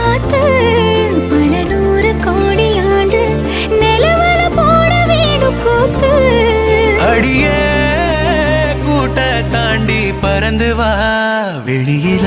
காத்து பல நூறு கோடி ஆண்டு நிலவல போட வேணும் கூத்து அடியே கூட்ட தாண்டி பறந்து வா வெளியில